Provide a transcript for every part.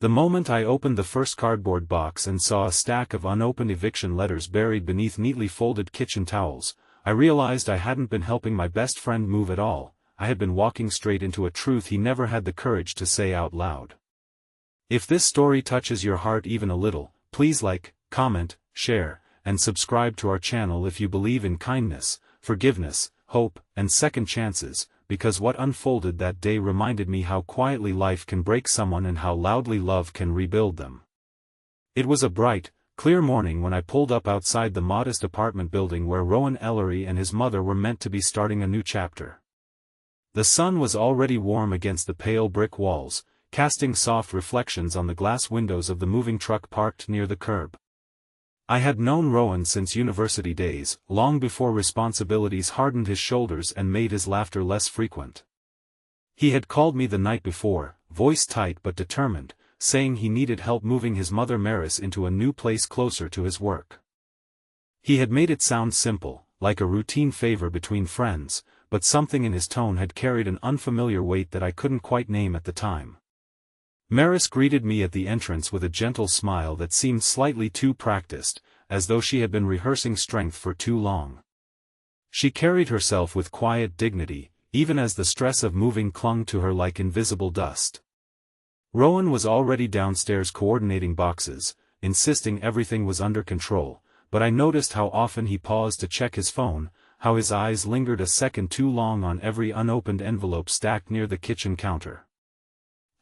The moment I opened the first cardboard box and saw a stack of unopened eviction letters buried beneath neatly folded kitchen towels, I realized I hadn't been helping my best friend move at all. I had been walking straight into a truth he never had the courage to say out loud. If this story touches your heart even a little, please like, comment, share, and subscribe to our channel if you believe in kindness, forgiveness, hope, and second chances, because what unfolded that day reminded me how quietly life can break someone and how loudly love can rebuild them. It was a bright, clear morning when I pulled up outside the modest apartment building where Rowan Ellery and his mother were meant to be starting a new chapter. The sun was already warm against the pale brick walls, casting soft reflections on the glass windows of the moving truck parked near the curb. I had known Rowan since university days, long before responsibilities hardened his shoulders and made his laughter less frequent. He had called me the night before, voice tight but determined, saying he needed help moving his mother Maris into a new place closer to his work. He had made it sound simple, like a routine favor between friends, but something in his tone had carried an unfamiliar weight that I couldn't quite name at the time. Maris greeted me at the entrance with a gentle smile that seemed slightly too practiced, as though she had been rehearsing strength for too long. She carried herself with quiet dignity, even as the stress of moving clung to her like invisible dust. Rowan was already downstairs coordinating boxes, insisting everything was under control, but I noticed how often he paused to check his phone, how his eyes lingered a second too long on every unopened envelope stacked near the kitchen counter.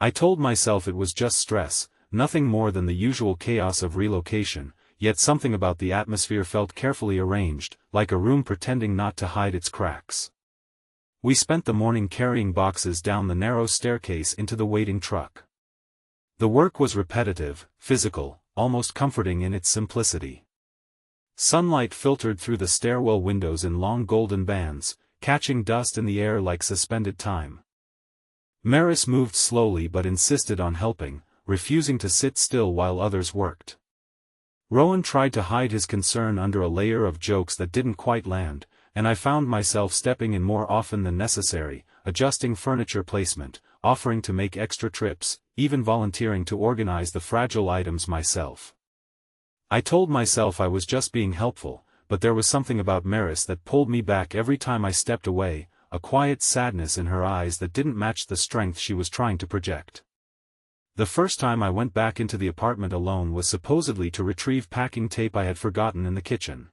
I told myself it was just stress, nothing more than the usual chaos of relocation, yet something about the atmosphere felt carefully arranged, like a room pretending not to hide its cracks. We spent the morning carrying boxes down the narrow staircase into the waiting truck. The work was repetitive, physical, almost comforting in its simplicity. Sunlight filtered through the stairwell windows in long golden bands, catching dust in the air like suspended time. Maris moved slowly but insisted on helping, refusing to sit still while others worked. Rowan tried to hide his concern under a layer of jokes that didn't quite land, and I found myself stepping in more often than necessary, adjusting furniture placement, offering to make extra trips, even volunteering to organize the fragile items myself. I told myself I was just being helpful, but there was something about Maris that pulled me back every time I stepped away, a quiet sadness in her eyes that didn't match the strength she was trying to project. The first time I went back into the apartment alone was supposedly to retrieve packing tape I had forgotten in the kitchen.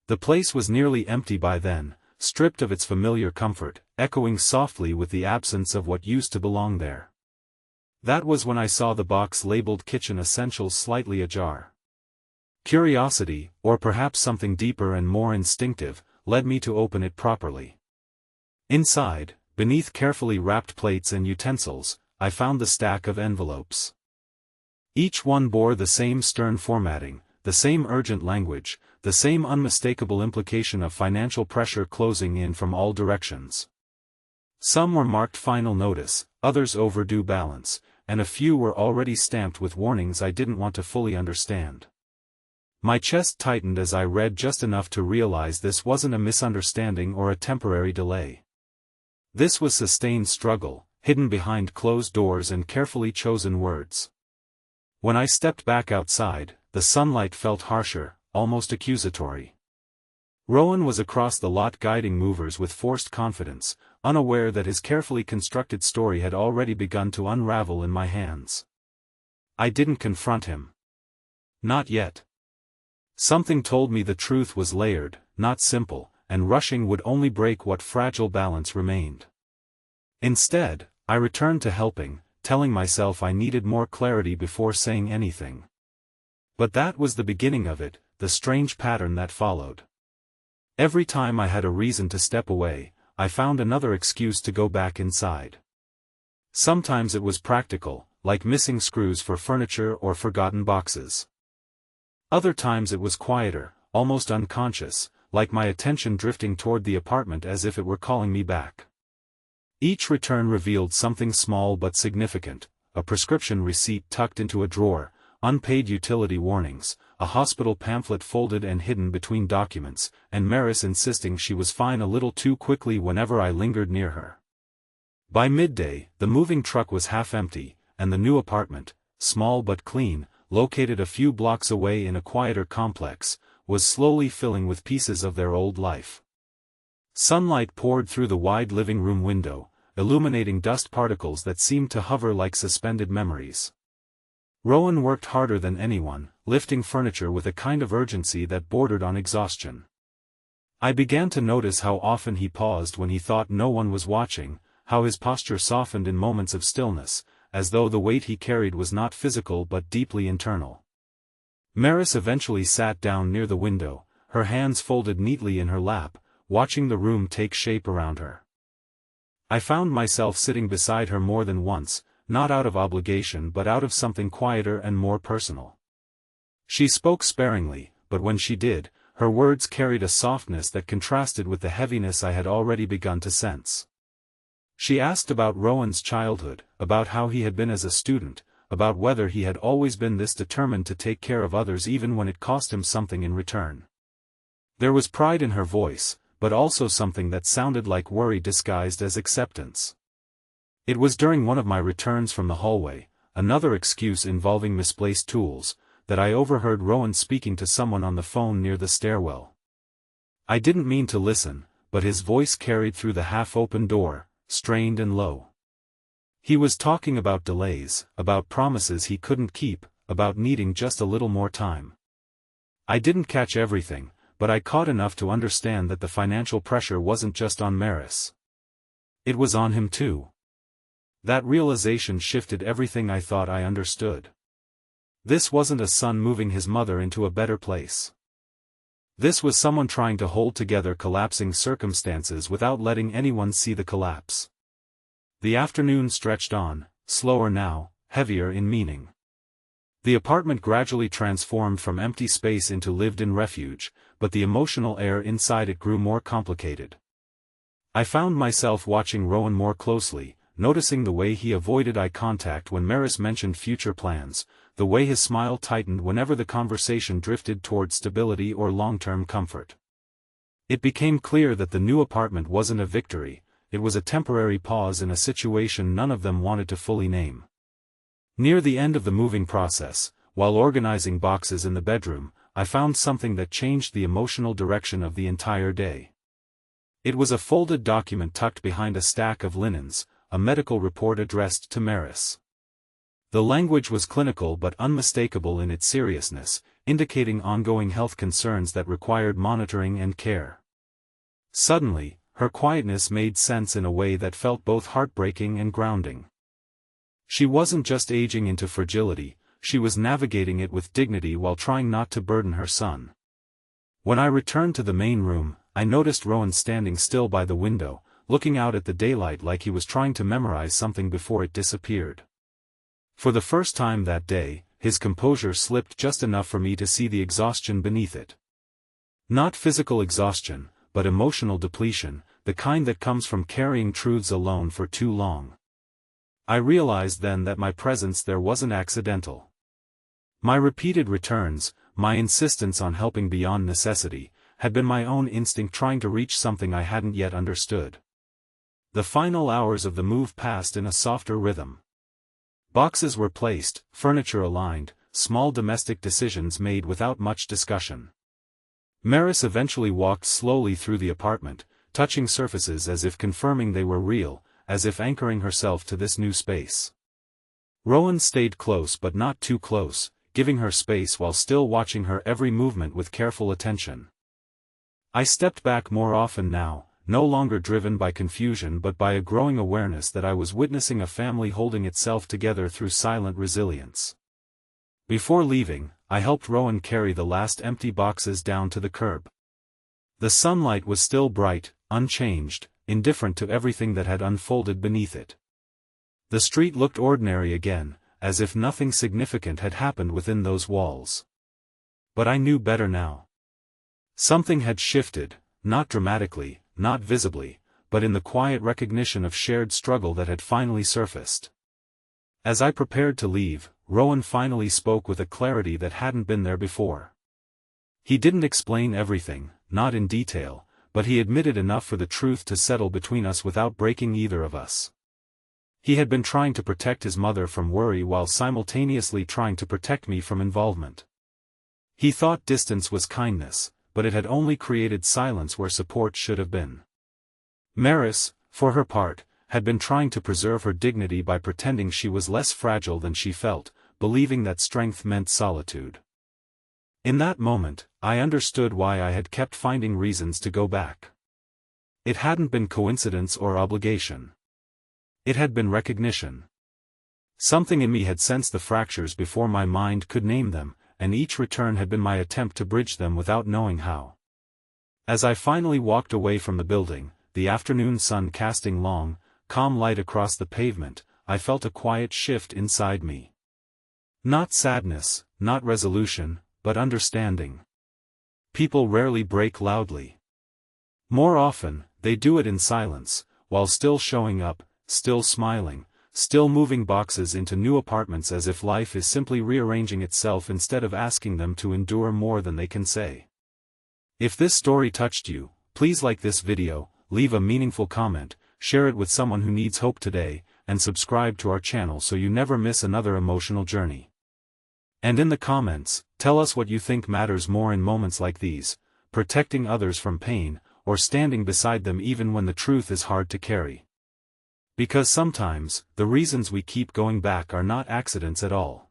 The place was nearly empty by then, stripped of its familiar comfort, echoing softly with the absence of what used to belong there. That was when I saw the box labeled Kitchen Essentials slightly ajar. Curiosity, or perhaps something deeper and more instinctive, led me to open it properly. Inside, beneath carefully wrapped plates and utensils, I found the stack of envelopes. Each one bore the same stern formatting, the same urgent language, the same unmistakable implication of financial pressure closing in from all directions. Some were marked final notice, others overdue balance, and a few were already stamped with warnings I didn't want to fully understand. My chest tightened as I read just enough to realize this wasn't a misunderstanding or a temporary delay. This was sustained struggle, hidden behind closed doors and carefully chosen words. When I stepped back outside, the sunlight felt harsher, almost accusatory. Rowan was across the lot guiding movers with forced confidence, unaware that his carefully constructed story had already begun to unravel in my hands. I didn't confront him. Not yet. Something told me the truth was layered, not simple, and rushing would only break what fragile balance remained. Instead, I returned to helping, telling myself I needed more clarity before saying anything. But that was the beginning of it, the strange pattern that followed. Every time I had a reason to step away, I found another excuse to go back inside. Sometimes it was practical, like missing screws for furniture or forgotten boxes. Other times it was quieter, almost unconscious, like my attention drifting toward the apartment as if it were calling me back. Each return revealed something small but significant: a prescription receipt tucked into a drawer, unpaid utility warnings, a hospital pamphlet folded and hidden between documents, and Maris insisting she was fine a little too quickly whenever I lingered near her. By midday, the moving truck was half empty, and the new apartment, small but clean, located a few blocks away in a quieter complex, was slowly filling with pieces of their old life. Sunlight poured through the wide living room window, illuminating dust particles that seemed to hover like suspended memories. Rowan worked harder than anyone, lifting furniture with a kind of urgency that bordered on exhaustion. I began to notice how often he paused when he thought no one was watching, how his posture softened in moments of stillness, as though the weight he carried was not physical but deeply internal. Maris eventually sat down near the window, her hands folded neatly in her lap, watching the room take shape around her. I found myself sitting beside her more than once, not out of obligation but out of something quieter and more personal. She spoke sparingly, but when she did, her words carried a softness that contrasted with the heaviness I had already begun to sense. She asked about Rowan's childhood, about how he had been as a student, about whether he had always been this determined to take care of others even when it cost him something in return. There was pride in her voice, but also something that sounded like worry disguised as acceptance. It was during one of my returns from the hallway, another excuse involving misplaced tools, that I overheard Rowan speaking to someone on the phone near the stairwell. I didn't mean to listen, but his voice carried through the half-open door, strained and low. He was talking about delays, about promises he couldn't keep, about needing just a little more time. I didn't catch everything, but I caught enough to understand that the financial pressure wasn't just on Maris. It was on him too. That realization shifted everything I thought I understood. This wasn't a son moving his mother into a better place. This was someone trying to hold together collapsing circumstances without letting anyone see the collapse. The afternoon stretched on, slower now, heavier in meaning. The apartment gradually transformed from empty space into lived-in refuge, but the emotional air inside it grew more complicated. I found myself watching Rowan more closely, noticing the way he avoided eye contact when Maris mentioned future plans, the way his smile tightened whenever the conversation drifted toward stability or long-term comfort. It became clear that the new apartment wasn't a victory, it was a temporary pause in a situation none of them wanted to fully name. Near the end of the moving process, while organizing boxes in the bedroom, I found something that changed the emotional direction of the entire day. It was a folded document tucked behind a stack of linens, a medical report addressed to Maris. The language was clinical but unmistakable in its seriousness, indicating ongoing health concerns that required monitoring and care. Suddenly, her quietness made sense in a way that felt both heartbreaking and grounding. She wasn't just aging into fragility, she was navigating it with dignity while trying not to burden her son. When I returned to the main room, I noticed Rowan standing still by the window, looking out at the daylight like he was trying to memorize something before it disappeared. For the first time that day, his composure slipped just enough for me to see the exhaustion beneath it. Not physical exhaustion, but emotional depletion, the kind that comes from carrying truths alone for too long. I realized then that my presence there wasn't accidental. My repeated returns, my insistence on helping beyond necessity, had been my own instinct trying to reach something I hadn't yet understood. The final hours of the move passed in a softer rhythm. Boxes were placed, furniture aligned, small domestic decisions made without much discussion. Maris eventually walked slowly through the apartment, touching surfaces as if confirming they were real, as if anchoring herself to this new space. Rowan stayed close but not too close, giving her space while still watching her every movement with careful attention. I stepped back more often now, no longer driven by confusion but by a growing awareness that I was witnessing a family holding itself together through silent resilience. Before leaving, I helped Rowan carry the last empty boxes down to the curb. The sunlight was still bright, unchanged, indifferent to everything that had unfolded beneath it. The street looked ordinary again, as if nothing significant had happened within those walls. But I knew better now. Something had shifted, not dramatically, not visibly, but in the quiet recognition of shared struggle that had finally surfaced. As I prepared to leave, Rowan finally spoke with a clarity that hadn't been there before. He didn't explain everything, not in detail, but he admitted enough for the truth to settle between us without breaking either of us. He had been trying to protect his mother from worry while simultaneously trying to protect me from involvement. He thought distance was kindness, but it had only created silence where support should have been. Maris, for her part, had been trying to preserve her dignity by pretending she was less fragile than she felt, believing that strength meant solitude. In that moment, I understood why I had kept finding reasons to go back. It hadn't been coincidence or obligation. It had been recognition. Something in me had sensed the fractures before my mind could name them, and each return had been my attempt to bridge them without knowing how. As I finally walked away from the building, the afternoon sun casting long, calm light across the pavement, I felt a quiet shift inside me. Not sadness, not resolution, but understanding. People rarely break loudly. More often, they do it in silence, while still showing up, still smiling, still moving boxes into new apartments as if life is simply rearranging itself instead of asking them to endure more than they can say. If this story touched you, please like this video, leave a meaningful comment, share it with someone who needs hope today, and subscribe to our channel so you never miss another emotional journey. And in the comments, tell us what you think matters more in moments like these, protecting others from pain, or standing beside them even when the truth is hard to carry. Because sometimes, the reasons we keep going back are not accidents at all.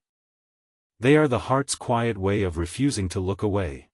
They are the heart's quiet way of refusing to look away.